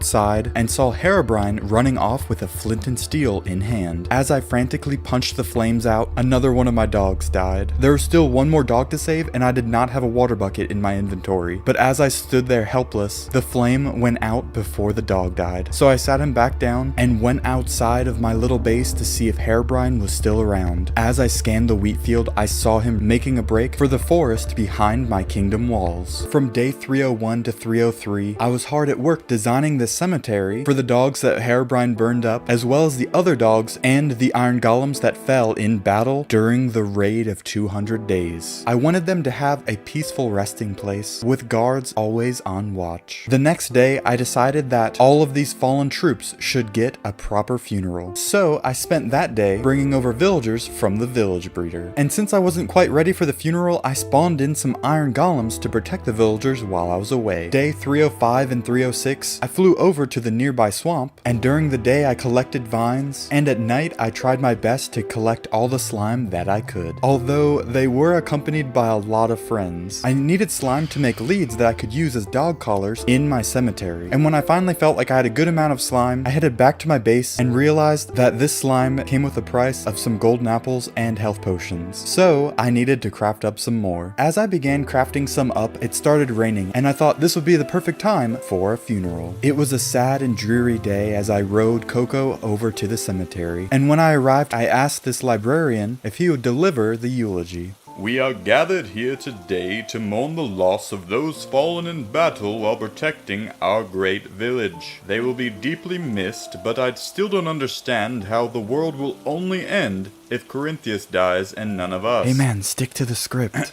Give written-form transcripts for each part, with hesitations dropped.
outside and saw Herobrine running off with a flint and steel in hand. As I frantically punched the flames out, another one of my dogs died. There was still one more dog to save, and I did not have a water bucket in my inventory. But as I stood there helpless, the flame went out before the dog died. So I sat him back down and went outside of my little base to see if Herobrine was still around. As I scanned the wheat field, I saw him making a break for the forest behind my kingdom walls. From day 301 to 303, I was hard at work designing this cemetery for the dogs that Herobrine burned up, as well as the other dogs and the iron golems that fell in battle during the raid of 200 days. I wanted them to have a peaceful resting place with guards always on watch. The next day, I decided that all of these fallen troops should get a proper funeral. So I spent that day bringing over villagers from the village breeder. And since I wasn't quite ready for the funeral, I spawned in some iron golems to protect the villagers while I was away. Day 305 and 306, I flew over to the nearby swamp, and during the day I collected vines, and at night I tried my best to collect all the slime that I could. Although they were accompanied by a lot of friends. I needed slime to make leads that I could use as dog collars in my cemetery. And when I finally felt like I had a good amount of slime, I headed back to my base and realized that this slime came with the price of some golden apples and health potions. So I needed to craft up some more. As I began crafting some up, it started raining, and I thought this would be the perfect time for a funeral. It was a sad and dreary day as I rode Coco over to the cemetery, and when I arrived, I asked this librarian if he would deliver the eulogy. We are gathered here today to mourn the loss of those fallen in battle while protecting our great village. They will be deeply missed, but I still don't understand how the world will only end if Corinthius dies and none of us. Hey man, stick to the script.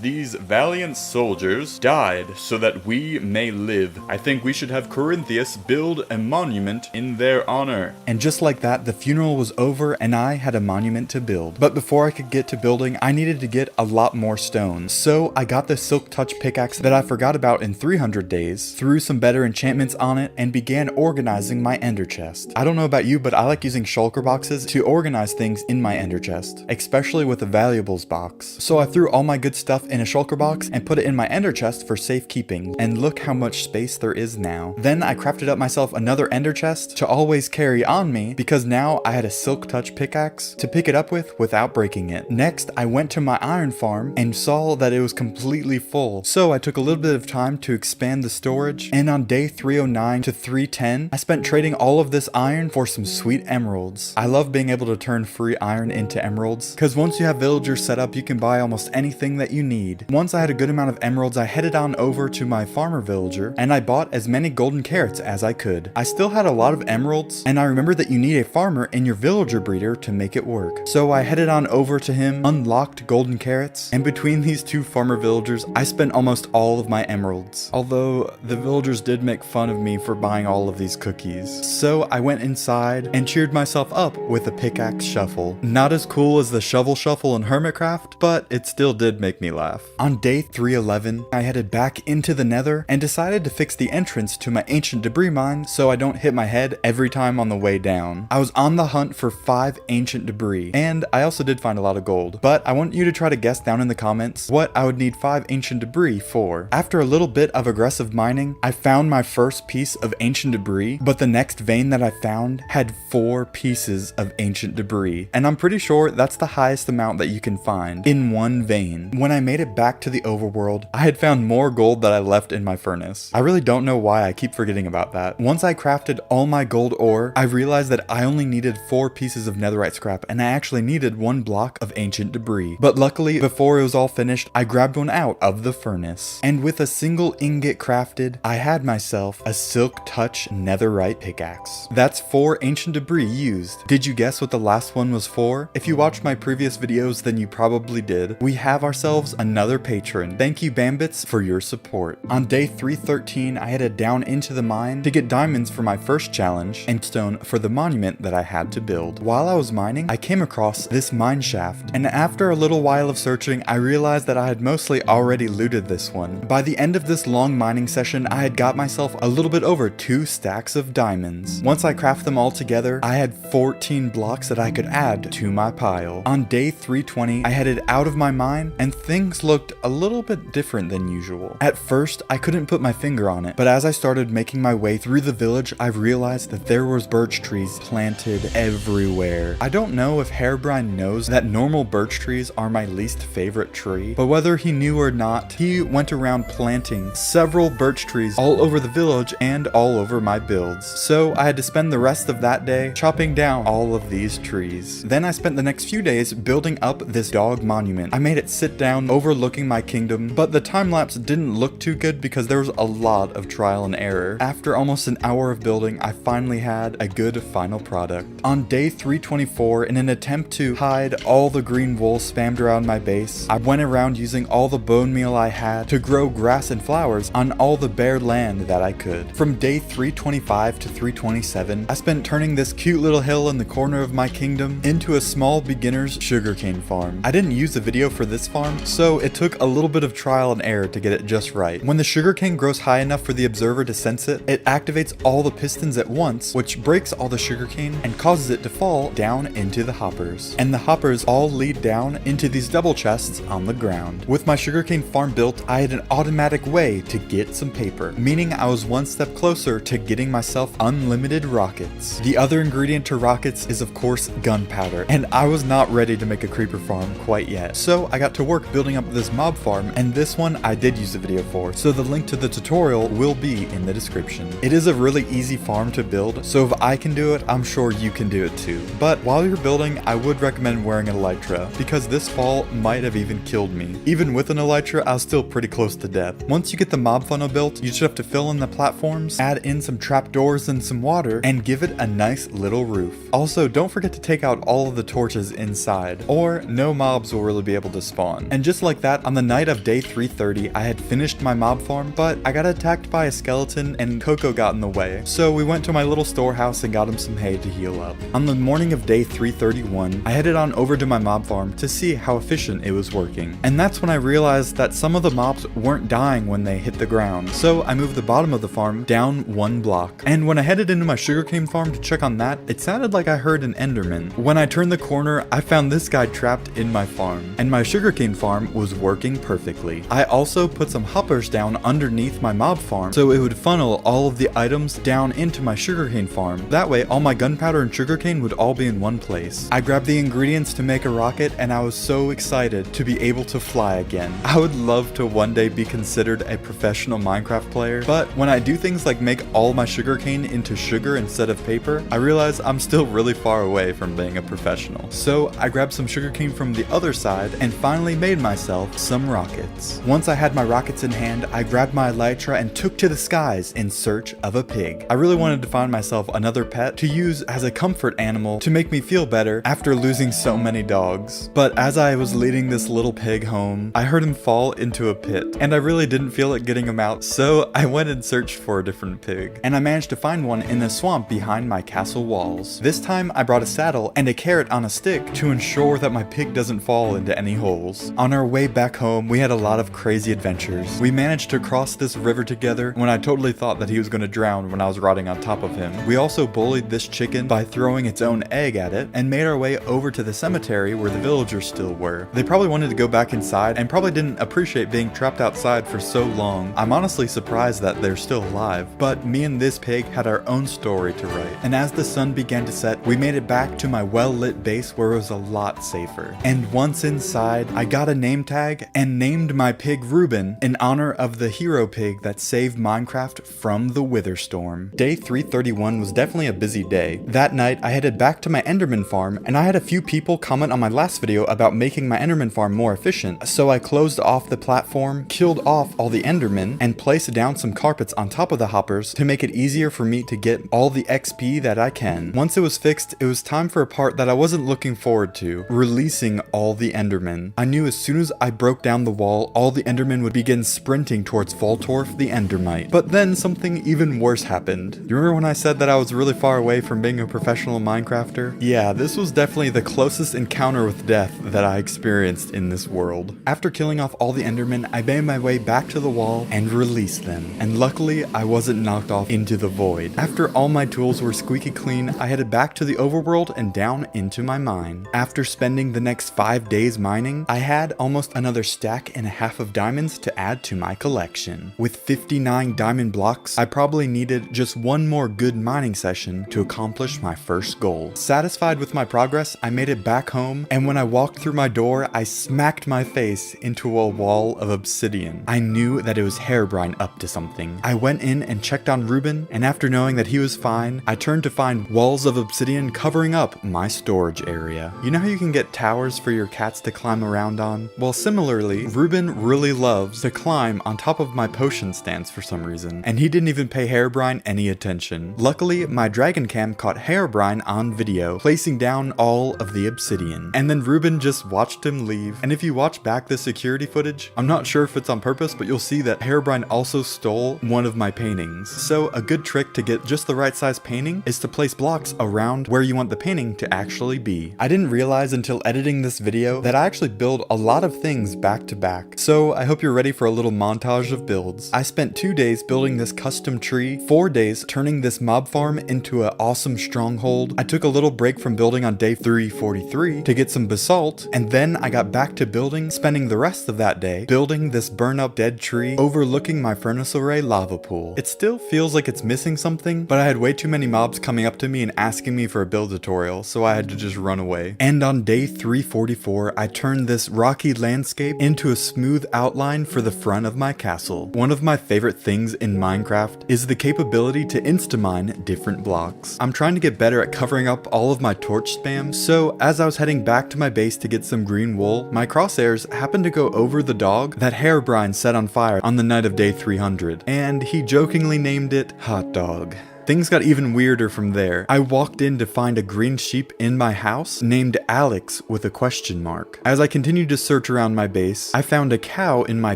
These valiant soldiers died so that we may live. I think we should have Corinthius build a monument in their honor. And just like that, the funeral was over and I had a monument to build. But before I could get to building, I needed to get a lot more stone. So I got the Silk Touch pickaxe that I forgot about in 300 days, threw some better enchantments on it, and began organizing my ender chest. I don't know about you, but I like using shulker boxes to organize things in my ender chest, especially with a valuables box. So I threw all my good stuff in a shulker box and put it in my ender chest for safekeeping, and look how much space there is now. Then I crafted up myself another ender chest to always carry on me, because now I had a Silk Touch pickaxe to pick it up with without breaking it. Next, I went to my iron farm and saw that it was completely full, so I took a little bit of time to expand the storage, and on day 309 to 310, I spent trading all of this iron for some sweet emeralds. I love being able to turn free iron into emeralds, because once you have villagers set up, you can buy almost anything that you need. Once I had a good amount of emeralds, I headed on over to my farmer villager, and I bought as many golden carrots as I could. I still had a lot of emeralds, and I remembered that you need a farmer in your villager breeder to make it work. So I headed on over to him, unlocked golden carrots, and between these two farmer villagers, I spent almost all of my emeralds. Although, the villagers did make fun of me for buying all of these cookies. So I went inside and cheered myself up with a pickaxe shuffle. Not as cool as the shovel shuffle in Hermitcraft, but it still did make me laugh. On day 311, I headed back into the nether and decided to fix the entrance to my ancient debris mine so I don't hit my head every time on the way down. I was on the hunt for 5 ancient debris, and I also did find a lot of gold, but I want you to try to guess down in the comments what I would need 5 ancient debris for. After a little bit of aggressive mining, I found my first piece of ancient debris, but the next vein that I found had 4 pieces of ancient debris, and I'm pretty sure that's the highest amount that you can find in one vein. When I made it back to the overworld, I had found more gold that I left in my furnace. I really don't know why I keep forgetting about that. Once I crafted all my gold ore, I realized that I only needed 4 pieces of netherite scrap, and I actually needed 1 block of ancient debris. But luckily, before it was all finished, I grabbed one out of the furnace. And with a single ingot crafted, I had myself a Silk Touch netherite pickaxe. That's 4 ancient debris used. Did you guess what the last one was for? If you watched my previous videos, then you probably did. We have ourselves another patron. Thank you, Bambits, for your support. On day 313, I headed down into the mine to get diamonds for my first challenge and stone for the monument that I had to build. While I was mining, I came across this mine shaft, and after a little while of searching, I realized that I had mostly already looted this one. By the end of this long mining session, I had got myself a little bit over 2 stacks of diamonds. Once I craft them all together, I had 14 blocks that I could add add to my pile. On day 320, I headed out of my mine, and things looked a little bit different than usual. At first, I couldn't put my finger on it, but as I started making my way through the village, I realized that there was birch trees planted everywhere. I don't know if Hairbrine knows that normal birch trees are my least favorite tree, but whether he knew or not, he went around planting several birch trees all over the village and all over my builds. So I had to spend the rest of that day chopping down all of these trees. Then I spent the next few days building up this dog monument. I made it sit down overlooking my kingdom, but the time lapse didn't look too good because there was a lot of trial and error. After almost an hour of building, I finally had a good final product. On day 324, in an attempt to hide all the green wool spammed around my base, I went around using all the bone meal I had to grow grass and flowers on all the bare land that I could. From day 325 to 327, I spent turning this cute little hill in the corner of my kingdom into a small beginner's sugarcane farm. I didn't use a video for this farm, so it took a little bit of trial and error to get it just right. When the sugarcane grows high enough for the observer to sense it, it activates all the pistons at once, which breaks all the sugarcane and causes it to fall down into the hoppers. And the hoppers all lead down into these double chests on the ground. With my sugarcane farm built, I had an automatic way to get some paper, meaning I was one step closer to getting myself unlimited rockets. The other ingredient to rockets is of course gunpowder, and I was not ready to make a creeper farm quite yet. So I got to work building up this mob farm, and this one I did use a video for, so the link to the tutorial will be in the description. It is a really easy farm to build, so if I can do it, I'm sure you can do it too. But while you're building, I would recommend wearing an elytra, because this fall might have even killed me. Even with an elytra, I was still pretty close to death. Once you get the mob funnel built, you just have to fill in the platforms, add in some trapdoors and some water, and give it a nice little roof. Also, don't forget to take out all of the torches inside, or no mobs will really be able to spawn. And just like that, on the night of day 330, I had finished my mob farm, but I got attacked by a skeleton and Coco got in the way. So we went to my little storehouse and got him some hay to heal up. On the morning of day 331, I headed on over to my mob farm to see how efficient it was working. And that's when I realized that some of the mobs weren't dying when they hit the ground. So I moved the bottom of the farm down one block. And when I headed into my sugarcane farm to check on that, it sounded like I heard an enderman. When I turned the corner, I found this guy trapped in my farm, and my sugarcane farm was working perfectly. I also put some hoppers down underneath my mob farm so it would funnel all of the items down into my sugarcane farm. That way all my gunpowder and sugarcane would all be in one place. I grabbed the ingredients to make a rocket, and I was so excited to be able to fly again. I would love to one day be considered a professional Minecraft player, but when I do things like make all my sugarcane into sugar instead of paper, I realize I'm still really far away from being a professional. So I grabbed some sugarcane from the other side and finally made myself some rockets. Once I had my rockets in hand, I grabbed my elytra and took to the skies in search of a pig. I really wanted to find myself another pet to use as a comfort animal to make me feel better after losing so many dogs. But as I was leading this little pig home, I heard him fall into a pit, and I really didn't feel like getting him out, so I went and searched for a different pig. And I managed to find one in the swamp behind my castle walls. This time I brought a saddle and a carrot on a stick to ensure that my pig doesn't fall into any holes. On our way back home, we had a lot of crazy adventures. We managed to cross this river together when I totally thought that he was going to drown when I was riding on top of him. We also bullied this chicken by throwing its own egg at it, and made our way over to the cemetery where the villagers still were. They probably wanted to go back inside and probably didn't appreciate being trapped outside for so long. I'm honestly surprised that they're still alive, but me and this pig had our own story to write. And as the sun began to set, we made it back to my well-lit base where it was a lot safer. And once inside, I got a name tag and named my pig Reuben in honor of the hero pig that saved Minecraft from the Wither Storm. Day 331 was definitely a busy day. That night, I headed back to my Enderman farm, and I had a few people comment on my last video about making my Enderman farm more efficient, so I closed off the platform, killed off all the Endermen, and placed down some carpets on top of the hoppers to make it easier for me to get all the XP that I can. Once it was fixed, it was time for a part that I wasn't looking forward to, releasing all the Endermen. I knew as soon as I broke down the wall, all the Endermen would begin sprinting towards Voltorf the Endermite. But then something even worse happened. You remember when I said that I was really far away from being a professional Minecrafter? Yeah, this was definitely the closest encounter with death that I experienced in this world. After killing off all the Endermen, I made my way back to the wall and released them. And luckily, I wasn't knocked off into the void. After all my tools were squeaky clean, I headed back to the overworld and down down into my mine. After spending the next 5 days mining, I had almost another stack and a half of diamonds to add to my collection. With 59 diamond blocks, I probably needed just one more good mining session to accomplish my first goal. Satisfied with my progress, I made it back home, and when I walked through my door, I smacked my face into a wall of obsidian. I knew that it was Herobrine up to something. I went in and checked on Ruben, and after knowing that he was fine, I turned to find walls of obsidian covering up my storage area. You know how you can get towers for your cats to climb around on? Well, similarly, Ruben really loves to climb on top of my potion stands for some reason, and he didn't even pay Herobrine any attention. Luckily, my dragon cam caught Herobrine on video, placing down all of the obsidian, and then Ruben just watched him leave. And if you watch back the security footage, I'm not sure if it's on purpose, but you'll see that Herobrine also stole one of my paintings. So a good trick to get just the right size painting is to place blocks around where you want the painting to actually be. I didn't realize until editing this video that I actually build a lot of things back to back. So I hope you're ready for a little montage of builds. I spent 2 days building this custom tree, 4 days turning this mob farm into an awesome stronghold. I took a little break from building on day 343 to get some basalt, and then I got back to building, spending the rest of that day building this burn up dead tree overlooking my furnace array lava pool. It still feels like it's missing something, but I had way too many mobs coming up to me and asking me for a build tutorial, so I had to just run away. And on day 344, I turned this rocky landscape into a smooth outline for the front of my castle. One of my favorite things in Minecraft is the capability to insta-mine different blocks. I'm trying to get better at covering up all of my torch spam, so as I was heading back to my base to get some green wool, my crosshairs happened to go over the dog that Herobrine set on fire on the night of day 300, and he jokingly named it Hot Dog. Things got even weirder from there. I walked in to find a green sheep in my house named Alex with a question mark. As I continued to search around my base, I found a cow in my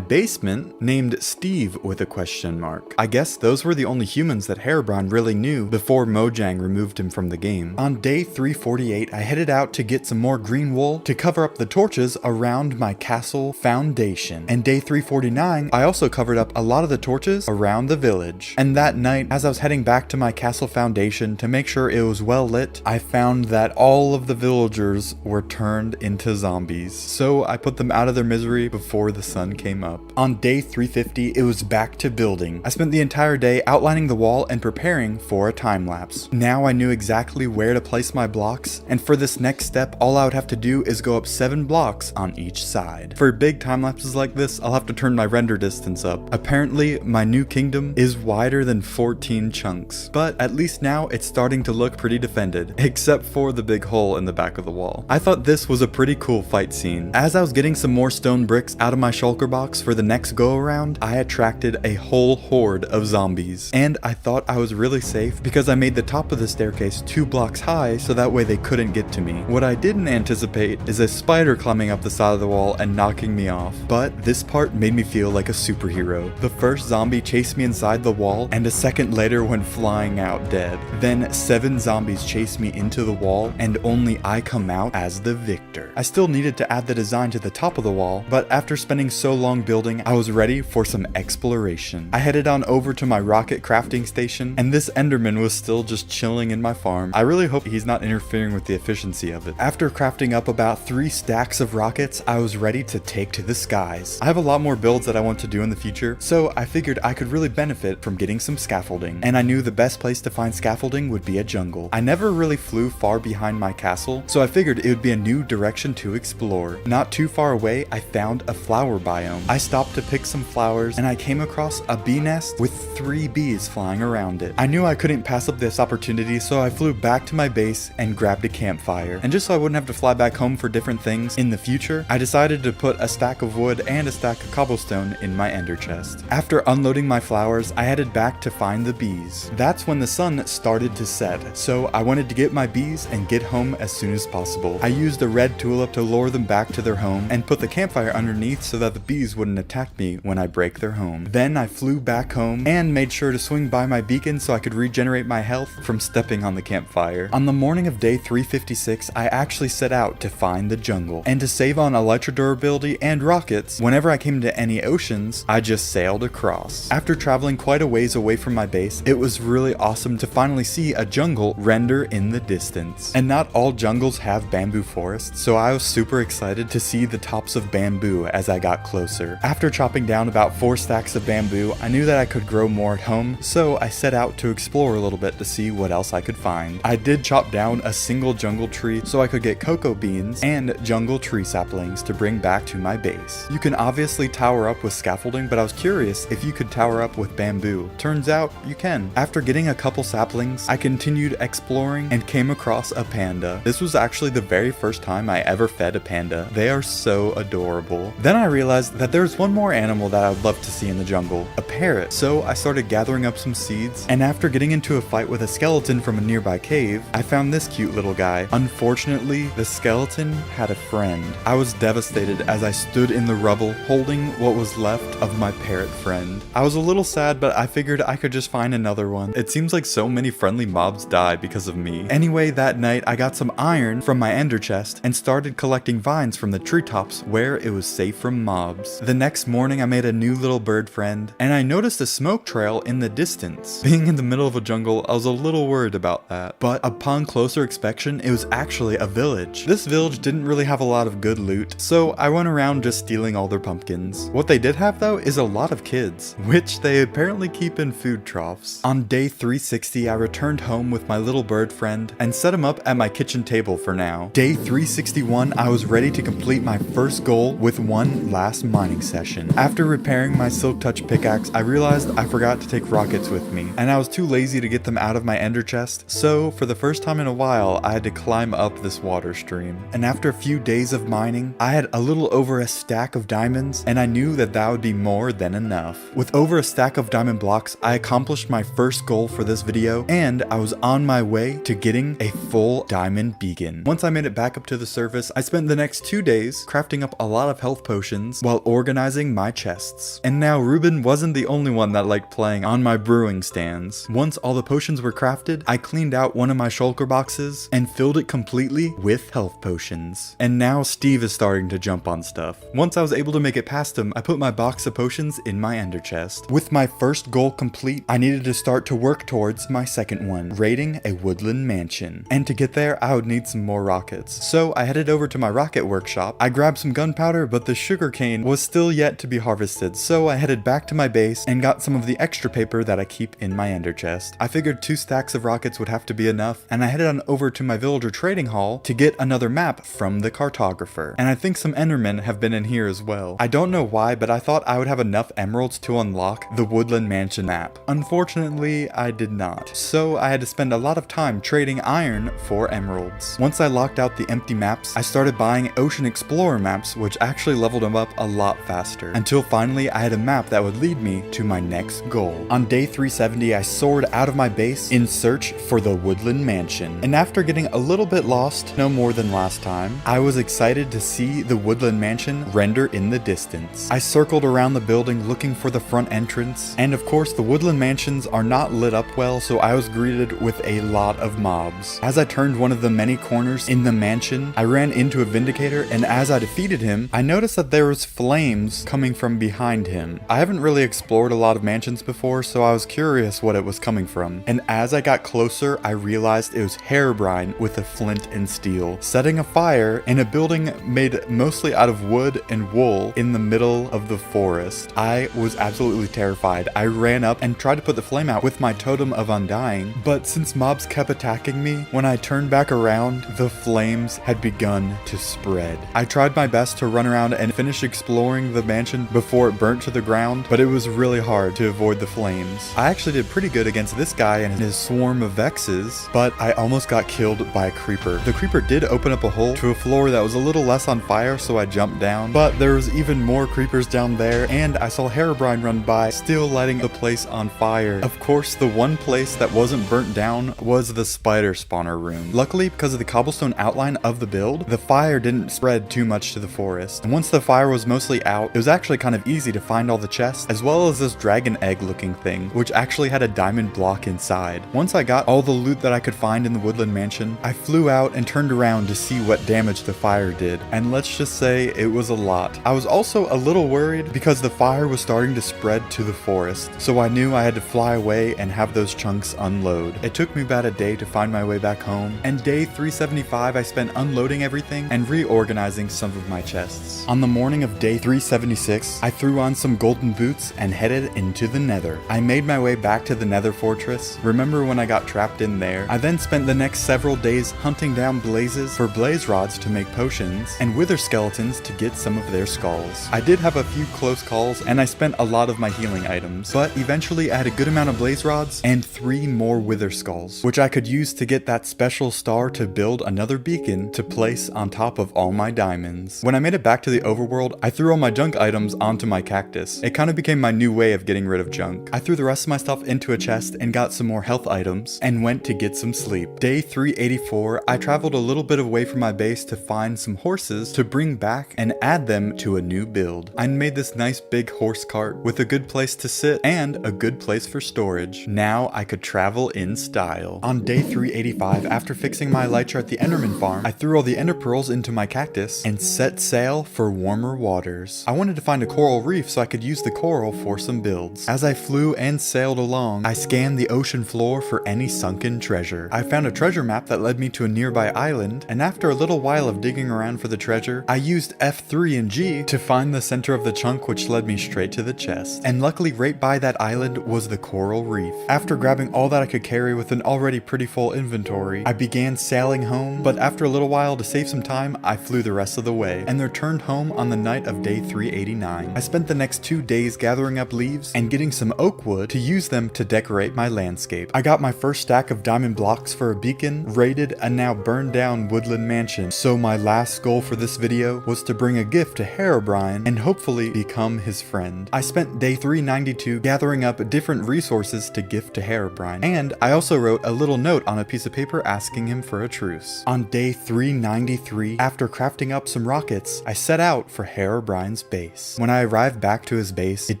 basement named Steve with a question mark. I guess those were the only humans that Herobrine really knew before Mojang removed him from the game. On day 348, I headed out to get some more green wool to cover up the torches around my castle foundation. And day 349, I also covered up a lot of the torches around the village. And that night, as I was heading back to my castle foundation to make sure it was well lit, I found that all of the villagers were turned into zombies. So I put them out of their misery before the sun came up. On day 350, it was back to building. I spent the entire day outlining the wall and preparing for a time lapse. Now I knew exactly where to place my blocks, and for this next step, all I would have to do is go up 7 blocks on each side. For big time lapses like this, I'll have to turn my render distance up. Apparently, my new kingdom is wider than 14 chunks. But at least now it's starting to look pretty defended, except for the big hole in the back of the wall. I thought this was a pretty cool fight scene. As I was getting some more stone bricks out of my shulker box for the next go around, I attracted a whole horde of zombies. And I thought I was really safe because I made the top of the staircase 2 blocks high so that way they couldn't get to me. What I didn't anticipate is a spider climbing up the side of the wall and knocking me off. But this part made me feel like a superhero. The first zombie chased me inside the wall, and a second later went flying out dead. Then 7 zombies chase me into the wall, and only I come out as the victor. I still needed to add the design to the top of the wall, but after spending so long building, I was ready for some exploration. I headed on over to my rocket crafting station, and this Enderman was still just chilling in my farm. I really hope he's not interfering with the efficiency of it. After crafting up about 3 stacks of rockets, I was ready to take to the skies. I have a lot more builds that I want to do in the future, so I figured I could really benefit from getting some scaffolding, and I knew the best place to find scaffolding would be a jungle. I never really flew far behind my castle, so I figured it would be a new direction to explore. Not too far away, I found a flower biome. I stopped to pick some flowers, and I came across a bee nest with 3 bees flying around it. I knew I couldn't pass up this opportunity, so I flew back to my base and grabbed a campfire. And just so I wouldn't have to fly back home for different things in the future, I decided to put a stack of wood and a stack of cobblestone in my ender chest. After unloading my flowers, I headed back to find the bees. That's when the sun started to set, so I wanted to get my bees and get home as soon as possible. I used a red tulip to lure them back to their home and put the campfire underneath so that the bees wouldn't attack me when I break their home. Then I flew back home and made sure to swing by my beacon so I could regenerate my health from stepping on the campfire. On the morning of day 356, I actually set out to find the jungle, and to save on electro durability and rockets, whenever I came to any oceans, I just sailed across. After traveling quite a ways away from my base, it was really really awesome to finally see a jungle render in the distance. And not all jungles have bamboo forests, so I was super excited to see the tops of bamboo as I got closer. After chopping down about 4 stacks of bamboo, I knew that I could grow more at home, so I set out to explore a little bit to see what else I could find. I did chop down a single jungle tree so I could get cocoa beans and jungle tree saplings to bring back to my base. You can obviously tower up with scaffolding, but I was curious if you could tower up with bamboo. Turns out you can. After getting a couple saplings, I continued exploring and came across a panda. This was actually the very first time I ever fed a panda. They are so adorable. Then I realized that there's one more animal that I would love to see in the jungle, a parrot. So I started gathering up some seeds, and after getting into a fight with a skeleton from a nearby cave, I found this cute little guy. Unfortunately, the skeleton had a friend. I was devastated as I stood in the rubble holding what was left of my parrot friend. I was a little sad, but I figured I could just find another one. It seems like so many friendly mobs die because of me. Anyway, that night I got some iron from my ender chest and started collecting vines from the treetops where it was safe from mobs. The next morning I made a new little bird friend, and I noticed a smoke trail in the distance. Being in the middle of a jungle, I was a little worried about that, but upon closer inspection, it was actually a village. This village didn't really have a lot of good loot, so I went around just stealing all their pumpkins. What they did have though is a lot of kids, which they apparently keep in food troughs. On day 360, I returned home with my little bird friend and set him up at my kitchen table for now. Day 361, I was ready to complete my first goal with one last mining session. After repairing my silk touch pickaxe, I realized I forgot to take rockets with me, and I was too lazy to get them out of my ender chest, so for the first time in a while, I had to climb up this water stream. And after a few days of mining, I had a little over a stack of diamonds, and I knew that that would be more than enough. With over a stack of diamond blocks, I accomplished my first goal for this video, and I was on my way to getting a full diamond beacon. Once I made it back up to the surface, I spent the next 2 days crafting up a lot of health potions while organizing my chests. And now Ruben wasn't the only one that liked playing on my brewing stands. Once all the potions were crafted, I cleaned out one of my shulker boxes and filled it completely with health potions. And now Steve is starting to jump on stuff. Once I was able to make it past him, I put my box of potions in my ender chest. With my first goal complete, I needed to start to work towards my second one, raiding a woodland mansion. And to get there, I would need some more rockets. So I headed over to my rocket workshop. I grabbed some gunpowder, but the sugarcane was still yet to be harvested, so I headed back to my base and got some of the extra paper that I keep in my ender chest. I figured 2 stacks of rockets would have to be enough, and I headed on over to my villager trading hall to get another map from the cartographer. And I think some endermen have been in here as well. I don't know why, but I thought I would have enough emeralds to unlock the woodland mansion map. Unfortunately, I did not. So I had to spend a lot of time trading iron for emeralds. Once I locked out the empty maps, I started buying Ocean Explorer maps, which actually leveled them up a lot faster, until finally I had a map that would lead me to my next goal. On day 370, I soared out of my base in search for the woodland mansion. And after getting a little bit lost, no more than last time, I was excited to see the woodland mansion render in the distance. I circled around the building looking for the front entrance, and of course the woodland mansions are not lit up well, so I was greeted with a lot of mobs. As I turned one of the many corners in the mansion, I ran into a Vindicator, and as I defeated him, I noticed that there was flames coming from behind him. I haven't really explored a lot of mansions before, so I was curious what it was coming from. And as I got closer, I realized it was Herobrine with a flint and steel, setting a fire in a building made mostly out of wood and wool in the middle of the forest. I was absolutely terrified. I ran up and tried to put the flame out with my totem of undying, but since mobs kept attacking me, when I turned back around, the flames had begun to spread. I tried my best to run around and finish exploring the mansion before it burnt to the ground, but it was really hard to avoid the flames. I actually did pretty good against this guy and his swarm of Vexes, but I almost got killed by a creeper. The creeper did open up a hole to a floor that was a little less on fire, so I jumped down, but there was even more creepers down there, and I saw Herobrine run by, still lighting the place on fire. Of course, the one place that wasn't burnt down was the spider spawner room. Luckily, because of the cobblestone outline of the build, the fire didn't spread too much to the forest. And once the fire was mostly out, it was actually kind of easy to find all the chests, as well as this dragon egg looking thing, which actually had a diamond block inside. Once I got all the loot that I could find in the woodland mansion, I flew out and turned around to see what damage the fire did, and let's just say it was a lot. I was also a little worried because the fire was starting to spread to the forest, so I knew I had to fly away and have those chunks unload. It took me about a day to find my way back home, and day 375 I spent unloading everything and reorganizing some of my chests. On the morning of day 376, I threw on some golden boots and headed into the Nether. I made my way back to the Nether fortress. Remember when I got trapped in there? I then spent the next several days hunting down blazes for blaze rods to make potions, and wither skeletons to get some of their skulls. I did have a few close calls, and I spent a lot of my healing items, but eventually I had a good amount of blaze rods and 3 more wither skulls, which I could use to get that special star to build another beacon to place on top of all my diamonds. When I made it back to the overworld, I threw all my junk items onto my cactus. It kind of became my new way of getting rid of junk. I threw the rest of my stuff into a chest and got some more health items and went to get some sleep. Day 384, I traveled a little bit away from my base to find some horses to bring back and add them to a new build. I made this nice big horse cart with a good place to sit and a good place for storage. Now I could travel in style. On day 385, after fixing my elytra at the Enderman farm, I threw all the ender pearls into my cactus and set sail for warmer waters. I wanted to find a coral reef so I could use the coral for some builds. As I flew and sailed along, I scanned the ocean floor for any sunken treasure. I found a treasure map that led me to a nearby island, and after a little while of digging around for the treasure, I used F3 and G to find the center of the chunk, which led me straight to the chest. And luckily right by that island was the coral reef. After grabbing all that I could carry with an already pretty full inventory, I began sailing home, but after a little while, to save some time, I flew the rest of the way and returned home on the night of day 389. I spent the next 2 days gathering up leaves and getting some oak wood to use them to decorate my landscape. I got my first stack of diamond blocks for a beacon, raided a now burned down woodland mansion, so my last goal for this video was to bring a gift to Herobrine and hopefully become his friend. I spent day 392 gathering up different resources to gift to Herobrine, and I also wrote a little note on a piece of paper asking him for a truce. On day 393, after crafting up some rockets, I set out for Herobrine's base. When I arrived back to his base, it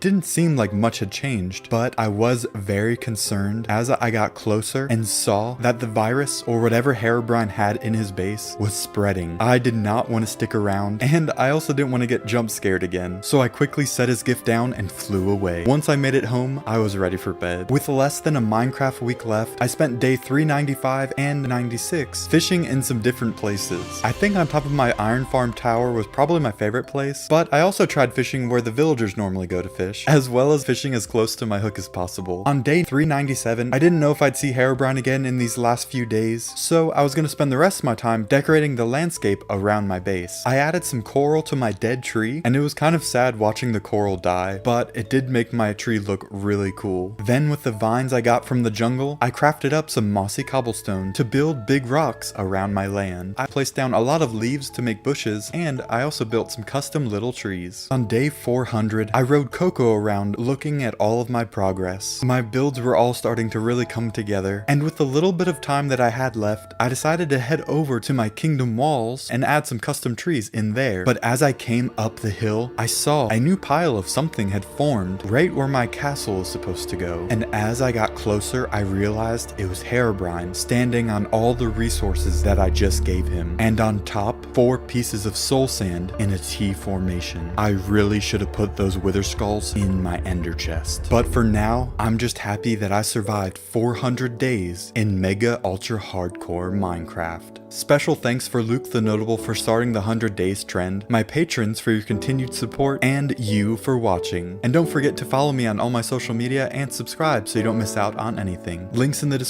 didn't seem like much had changed, but I was very concerned as I got closer and saw that the virus or whatever Herobrine had in his base was spreading. I did not want to stick around, and I also didn't want to get jump scared again, so I quickly set his gift down and flew away. Once I made it home, I was ready for bed. With less than a Minecraft week left, I spent day 395 and 96 fishing in some different places. I think on top of my iron farm tower was probably my favorite place, but I also tried fishing where the villagers normally go to fish, as well as fishing as close to my hook as possible. On day 397, I didn't know if I'd see Herobrine again in these last few days, so I was going to spend the rest of my time decorating the landscape around my base. I added some coral to my dead tree, and it was kind of sad watching the coral die, but it did make my tree look really cool. Then with the vines I got from the jungle, I crafted up some mossy cobblestone to build big rocks around my land. I placed down a lot of leaves to make bushes, and I also built some custom little trees. On day 400, I rode Coco around looking at all of my progress. My builds were all starting to really come together, and with the little bit of time that I had left, I decided to head over to my kingdom walls and add some custom trees in there. But as I came up the hill, I saw a new pile of something had formed right where my castle is supposed to go. And as I got closer, I realized it was Herobrine standing on all the resources that I just gave him. And on top, 4 pieces of soul sand in a T formation. I really should have put those wither skulls in my ender chest. But for now, I'm just happy that I survived 400 days in mega ultra hardcore Minecraft. Special thanks for Luke the Notable for starting the 100 days trend, my patrons for your continued support, and you for watching. And don't forget to follow me on all my social media and subscribe so you don't miss out on anything. Links in the description.